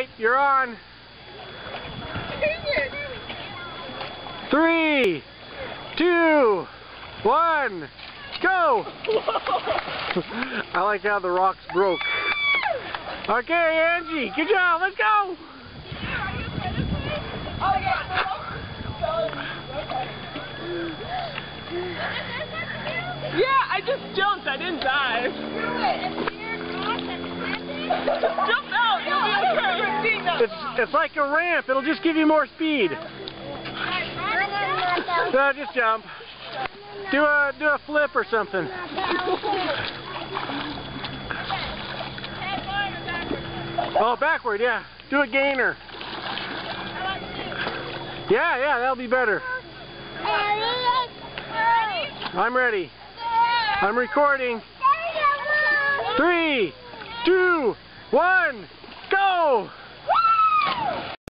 right, you're on. 3, 2, 1, go! I like how the rocks broke. Okay, Angie, good job, let's go! Yeah, I just jumped, I didn't dive. Jump out, you'll be okay. It's like a ramp, it'll just give you more speed. No, just jump. Do a flip or something. Oh, backward, yeah. Do a gainer. Yeah, that'll be better. I'm ready. I'm recording. 3, 2, 1, go!